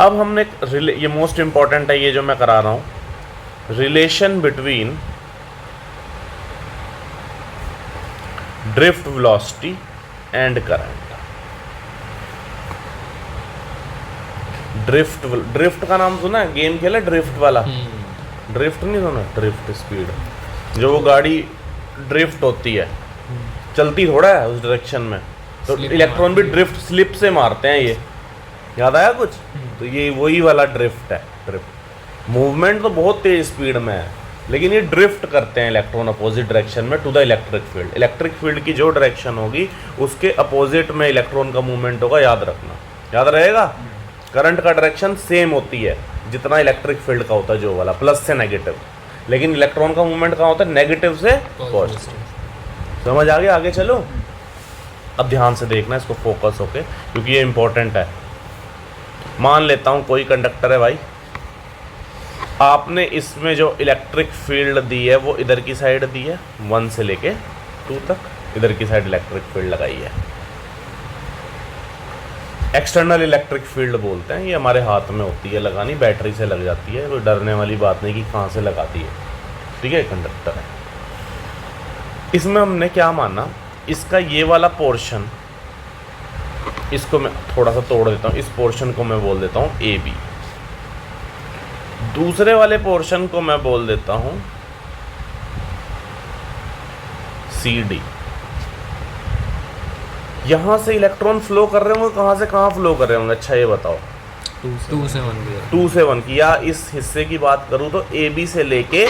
अब हमने ये मोस्ट इंपॉर्टेंट है, ये जो मैं करा रहा हूँ, relation between drift velocity and current. Drift का नाम सुना है? गेम खेला ड्रिफ्ट वाला? ड्रिफ्ट नहीं सुना? ड्रिफ्ट स्पीड, जो वो गाड़ी ड्रिफ्ट होती है, चलती थोड़ा है उस डायरेक्शन में, तो इलेक्ट्रॉन भी ड्रिफ्ट स्लिप से मारते हैं। ये याद आया कुछ? तो ये वही वाला ड्रिफ्ट है। ड्रिफ्ट मूवमेंट तो बहुत तेज स्पीड में है, लेकिन ये ड्रिफ्ट करते हैं इलेक्ट्रॉन अपोजिट डायरेक्शन में to the electric field. Electric field की जो डायरेक्शन होगी उसके अपोजिट में इलेक्ट्रॉन का मूवमेंट होगा, याद रखना, याद रहेगा। करंट का डायरेक्शन सेम होती है जितना इलेक्ट्रिक फील्ड का होता है, जो वाला प्लस से नेगेटिव, लेकिन इलेक्ट्रॉन का मूवमेंट कहाँ होता है? नेगेटिव से पॉजिटिव। समझ आ गया? आगे चलो, अब ध्यान से देखना इसको फोकस होके, क्योंकि ये इंपॉर्टेंट है। मान लेता हूँ कोई कंडक्टर है भाई, आपने इसमें जो इलेक्ट्रिक फील्ड दी है वो इधर की साइड दी है, 1 से लेके 2 तक इधर की साइड इलेक्ट्रिक फील्ड लगाई है। एक्सटर्नल इलेक्ट्रिक फील्ड बोलते हैं, ये हमारे हाथ में होती है लगानी, बैटरी से लग जाती है, कोई डरने वाली बात नहीं कि कहाँ से लगाती है, ठीक है। कंडक्टर है, इसमें हमने क्या माना, इसका ये वाला पोर्शन, इसको मैं थोड़ा सा तोड़ देता हूँ, इस पोर्शन को मैं बोल देता हूँ ए बी, दूसरे वाले पोर्शन को मैं बोल देता हूँ सी डी। यहाँ से इलेक्ट्रॉन फ्लो कर रहे होंगे, कहाँ से कहाँ फ्लो कर रहे होंगे? अच्छा ये बताओ। 2 से 1 की, या इस हिस्से की बात करूँ तो ए बी से लेके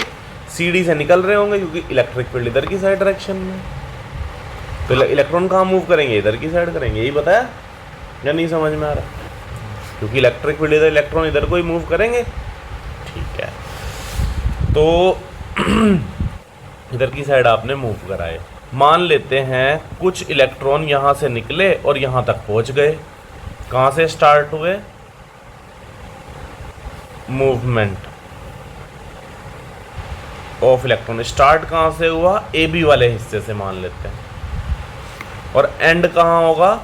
सी डी से निकल रहे होंगे, क्योंकि इलेक्ट्रिक फील्ड इधर की साइड डायरेक्शन में, तो इलेक्ट्रॉन कहाँ मूव करेंगे? इधर की साइड करेंगे। यही बताया या नहीं समझ में आ रहा? क्योंकि इलेक्ट्रिक फील्ड इधर, इलेक्ट्रॉन इधर को ही मूव करेंगे, ठीक है। तो इधर की साइड आपने मूव कराए। मान लेते हैं कुछ इलेक्ट्रॉन यहाँ से निकले और यहाँ तक पहुँच गए। कहाँ से स्टार्ट हुए? मूवमेंट ऑफ इलेक्ट्रॉन स्टार्ट कहाँ से हुआ? ए बी वाले हिस्से से मान लेते हैं, और एंड कहाँ होगा?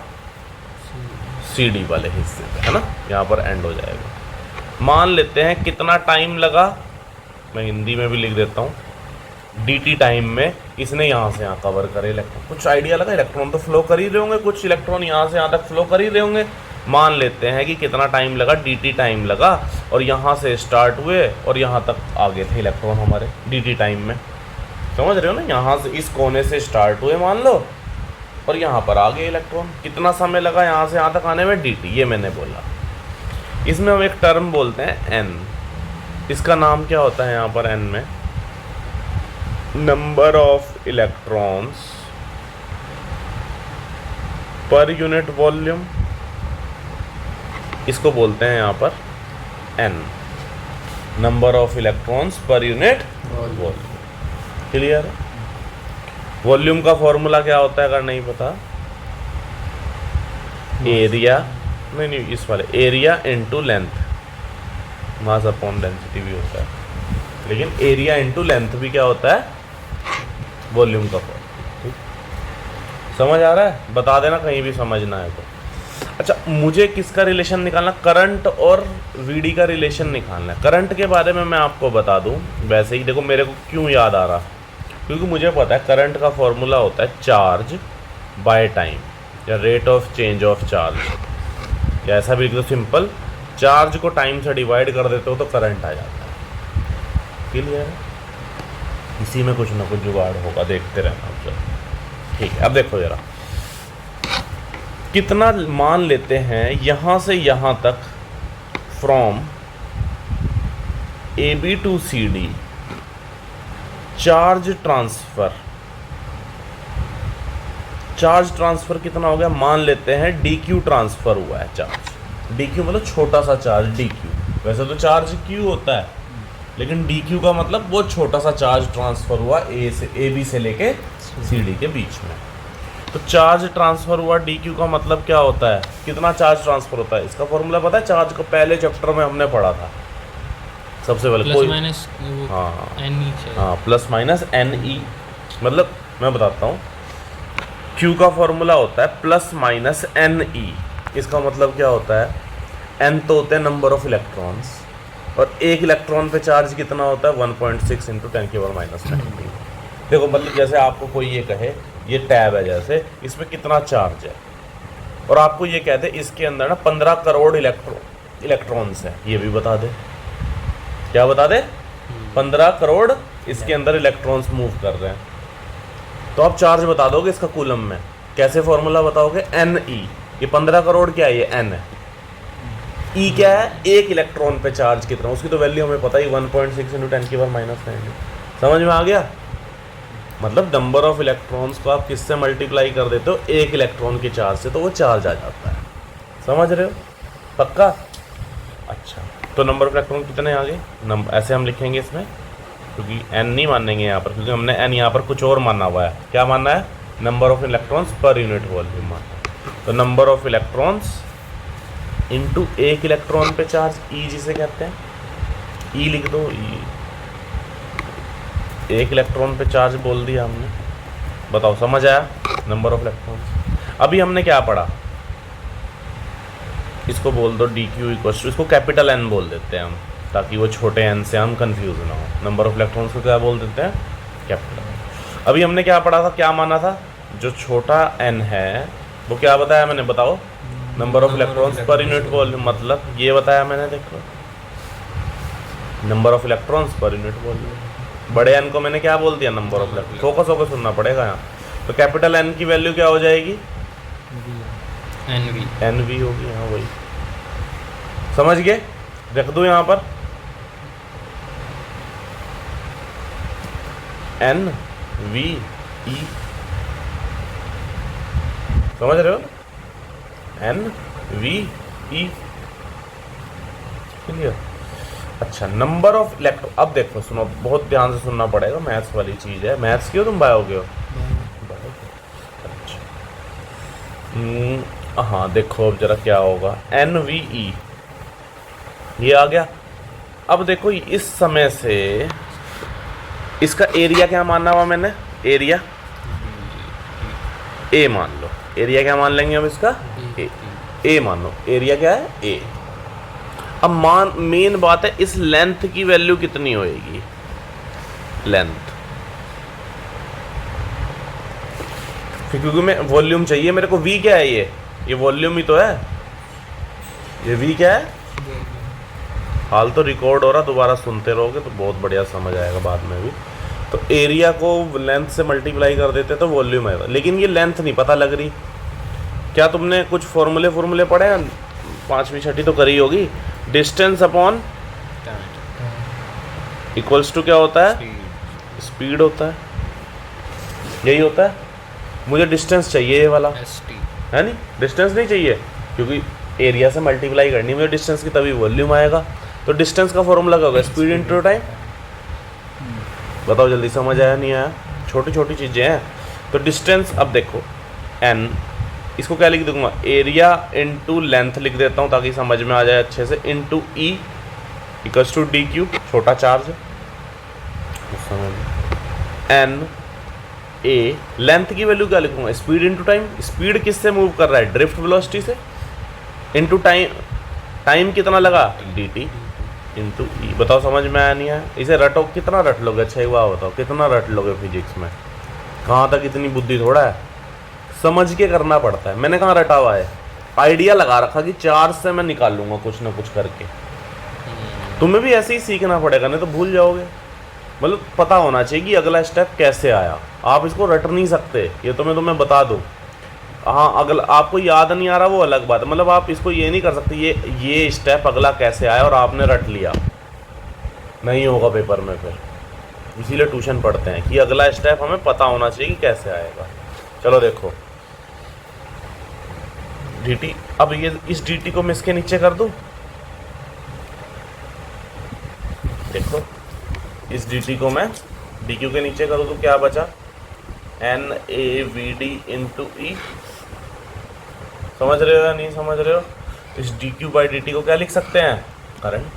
सी डी वाले हिस्से पे, है ना, यहाँ पर एंड हो जाएगा। मान लेते हैं कितना टाइम लगा, मैं हिंदी में भी लिख देता हूँ, डी टी टाइम में इसने यहाँ से यहाँ कवर करे इलेक्ट्रॉन। कुछ आइडिया लगा? इलेक्ट्रॉन तो फ्लो कर ही रहे होंगे, कुछ इलेक्ट्रॉन यहाँ से यहाँ तक फ्लो कर ही रहे होंगे। मान लेते हैं कि कितना टाइम लगा, डी टी टाइम लगा, और यहाँ से स्टार्ट हुए और यहाँ तक आगे थे इलेक्ट्रॉन हमारे डी टी टाइम में। समझ रहे हो ना? यहाँ से इस कोने से स्टार्ट हुए मान लो, और यहाँ पर आ गए इलेक्ट्रॉन। कितना समय लगा यहाँ से यहाँ तक आने में? डी टी, ये मैंने बोला। इसमें हम एक टर्म बोलते हैं एन। इसका नाम क्या होता है यहाँ पर? एन में number of electrons per unit volume, इसको बोलते हैं यहाँ पर N, number of electrons per unit volume. Clear है? वॉल्यूम का फॉर्मूला क्या होता है अगर नहीं पता? एरिया, नहीं इस वाले, area into length, mass upon density भी होता है, लेकिन एरिया इनटू लेंथ भी क्या होता है? वॉल्यूम का फॉर्मूला। समझ आ रहा है? बता देना कहीं भी समझना है तो। अच्छा, मुझे किसका रिलेशन निकालना? करंट और वीडी का रिलेशन निकालना है। करंट के बारे में मैं आपको बता दूं, वैसे ही देखो मेरे को क्यों याद आ रहा, क्योंकि मुझे पता है करंट का फॉर्मूला होता है चार्ज बाय टाइम, या rate of change of charge, या ऐसा भी लिख दो सिंपल, चार्ज को टाइम से डिवाइड कर देते हो तो करंट आ जाता है। क्लियर है? इसी में कुछ ना कुछ जुगाड़ होगा, देखते रहना आप सब। ठीक है, अब देखो जरा कितना मान लेते हैं यहाँ से यहाँ तक, from A B to C D charge transfer. Charge transfer कितना हो गया? मान लेते हैं डी क्यू ट्रांसफर हुआ है चार्ज। डी क्यू मतलब छोटा सा चार्ज, डी क्यू, वैसे तो चार्ज क्यू होता है, लेकिन डी क्यू का मतलब वो छोटा सा चार्ज ट्रांसफर हुआ ए बी से लेके सी डी के बीच में। तो चार्ज ट्रांसफर हुआ डी क्यू का मतलब क्या होता है? कितना चार्ज ट्रांसफर होता है? इसका फॉर्मूला पता है? चार्ज को पहले चैप्टर में हमने पढ़ा था सबसे पहले, कोई हाँ प्लस माइनस एन ई, मतलब मैं बताता हूँ, क्यू का फॉर्मूला होता है प्लस माइनस एन ई। इसका मतलब क्या होता है? n तो होते हैं नंबर ऑफ इलेक्ट्रॉन्स, और एक इलेक्ट्रॉन पे चार्ज कितना होता है 1.6 इंटू 10⁻⁻⁻⁰। देखो मतलब जैसे आपको कोई ये कहे ये टैब है, जैसे इसमें कितना चार्ज है, और आपको ये कहते इसके अंदर ना 15 करोड़ इलेक्ट्रॉन्स है, ये भी बता दे। क्या बता दे? 15 करोड़ इसके अंदर इलेक्ट्रॉन्स मूव कर रहे हैं, तो आप चार्ज बता दोगे इसका कूलम में। कैसे फॉर्मूला बताओगे? NE। ये 15 करोड़ क्या है? ये N है। E क्या है? एक इलेक्ट्रॉन पे चार्ज कितना, उसकी तो वैल्यू हमें पता ही 1.6 इंटू 10⁻⁻⁹। समझ में आ गया? मतलब नंबर ऑफ इलेक्ट्रॉन्स को आप किससे मल्टीप्लाई कर देते हो? एक इलेक्ट्रॉन के चार्ज से, तो वो चार्ज आ जाता है। समझ रहे हो? पक्का? अच्छा, तो नंबर ऑफ इलेक्ट्रॉन कितने आ गए? ऐसे हम लिखेंगे इसमें, क्योंकि n नहीं मानेंगे यहाँ पर, क्योंकि हमने n यहाँ पर कुछ और माना हुआ है। क्या मानना है? Number of electrons per unit volume मानना है। तो नंबर ऑफ इलेक्ट्रॉन्स इंटू एक इलेक्ट्रॉन पे चार्ज, E जिसे कहते हैं, E लिख दो। E एक इलेक्ट्रॉन पे चार्ज बोल दिया हमने। बताओ समझ आया? Number of electrons. अभी हमने क्या पढ़ा? इसको बोल दो dq इक्वल्स टू, इसको कैपिटल N बोल देते हैं हम, ताकि वो छोटे n से हम कंफ्यूज ना हो। नंबर ऑफ इलेक्ट्रॉन्स को क्या बोल देते हैं? Capital N। अभी हमने क्या पढ़ा था, क्या माना था? जो छोटा n है वो क्या बताया मैंने? बताओ। Number of electrons per unit volume, मतलब ये बताया मैंने। देखो, number of electrons per unit volume. बड़े n को मैंने क्या बोल दिया? Number of electron. फोकस होकर सुनना पड़ेगा यहाँ। तो कैपिटल N की वैल्यू क्या हो जाएगी? NV होगी। हाँ वही, समझ गए? रख दो यहाँ पर NVE। समझ रहे हो? NVE, clear? अच्छा, नंबर ऑफ इलेक्ट्रॉन। अब देखो, सुनो, बहुत ध्यान से सुनना पड़ेगा, मैथ्स वाली चीज है। मैथ्स की हो तुम? बायो के हो? अच्छा, हाँ देखो अब जरा क्या होगा। NVE ये आ गया। अब देखो इस समय से इसका एरिया क्या मानना हुआ मैंने? एरिया A मान लो। एरिया क्या मान लेंगे हम इसका? A मान लो। एरिया क्या है? A। अब मेन बात है, इस लेंथ की वैल्यू कितनी होएगी? लेंथ, क्योंकि मैं वॉल्यूम चाहिए मेरे को। V क्या है? ये वॉल्यूम ही तो है। ये V क्या है? हाल तो रिकॉर्ड हो रहा, दोबारा सुनते रहोगे तो बहुत बढ़िया समझ आएगा बाद में भी। तो एरिया को लेंथ से मल्टीप्लाई कर देते तो वॉल्यूम आएगा, लेकिन ये लेंथ नहीं पता लग रही। क्या तुमने कुछ फॉर्मूले पढ़े हैं? 5वीं 6वीं तो करी होगी। डिस्टेंस अपॉन इक्वल्स टू क्या होता है? स्पीड होता है। यही होता है। मुझे डिस्टेंस चाहिए, ये वाला है नहीं, डिस्टेंस नहीं चाहिए, क्योंकि एरिया से मल्टीप्लाई करनी मुझे डिस्टेंस की, तभी वॉल्यूम आएगा। तो डिस्टेंस का फॉर्मूला क्या होगा? Speed into time. बताओ जल्दी, समझ आया नहीं आया? छोटी छोटी चीज़ें हैं। तो डिस्टेंस, अब देखो n, इसको क्या लिख दूंगा? एरिया इनटू लेंथ लिख देता हूँ ताकि समझ में आ जाए अच्छे से। Into E equals to dq, छोटा चार्ज n A। लेंथ की वैल्यू क्या लिखूंगा? Speed into time. स्पीड किससे मूव कर रहा है? ड्रिफ्ट वेलोसिटी से। इनटू टाइम, टाइम कितना लगा? dt into E। बताओ समझ में आया नहीं आया? इसे रटो, कितना रट लोगे? अच्छा एक बात बताओ, कितना रट लोगे फिजिक्स में? कहाँ तक इतनी बुद्धि थोड़ा है, समझ के करना पड़ता है। मैंने कहाँ रटा हुआ है? आइडिया लगा रखा कि चार्ज से मैं निकाल लूंगा कुछ ना कुछ करके। तुम्हें भी ऐसे ही सीखना पड़ेगा, नहीं तो भूल जाओगे। मतलब पता होना चाहिए कि अगला स्टेप कैसे आया। आप इसको रट नहीं सकते, ये तो मैं तुम्हें बता दूँ। हाँ, अगला आपको याद नहीं आ रहा वो अलग बात है। मतलब आप इसको ये नहीं कर सकते ये स्टेप अगला कैसे आया और आपने रट लिया, नहीं होगा पेपर में फिर। इसीलिए ट्यूशन पढ़ते हैं कि अगला स्टेप हमें पता होना चाहिए कि कैसे आएगा। चलो देखो dt। अब ये इस dt को मैं इसके नीचे कर दूं। देखो इस dt को मैं dq के नीचे करूँ तो क्या बचा? NAVD into E। समझ रहे हो या नहीं समझ रहे हो? इस dq बाई dt को क्या लिख सकते हैं? करंट।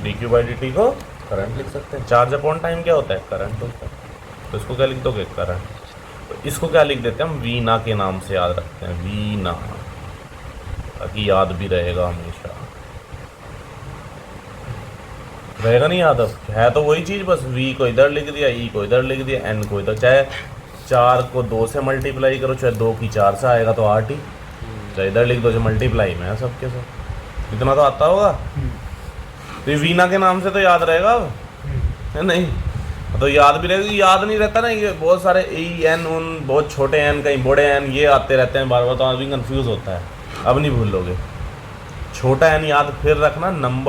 dq बाई dt को करंट लिख सकते हैं। चार्ज अपॉन टाइम क्या होता है? करंट होता है। तो इसको क्या लिख दोगे? करंट। तो इसको क्या लिख देते हैं हम? वीना के नाम से याद रखते हैं, वीना। ताकि याद भी रहेगा हमेशा। रहेगा नहीं याद, अब है तो वही चीज़, बस v को इधर लिख दिया, e को इधर लिख दिया, n को इधर। चाहे 4 को 2 से मल्टीप्लाई करो, चाहे 2 की 4 से आएगा तो 8 ही, चाहे इधर लिख दो, जो मल्टीप्लाई में है सबके सब। इतना तो आता होगा। तो ये वीना के नाम से तो याद रहेगा अब, है नहीं? तो याद भी रहेगा। याद नहीं रहता ना, ये बहुत सारे ई एन उन बहुत छोटे एन कहीं बड़े एन ये आते रहते हैं बार बार, तो आदमी कंफ्यूज होता है। अब नहीं भूल लोगे। छोटा एन याद फिर रखना, नंबर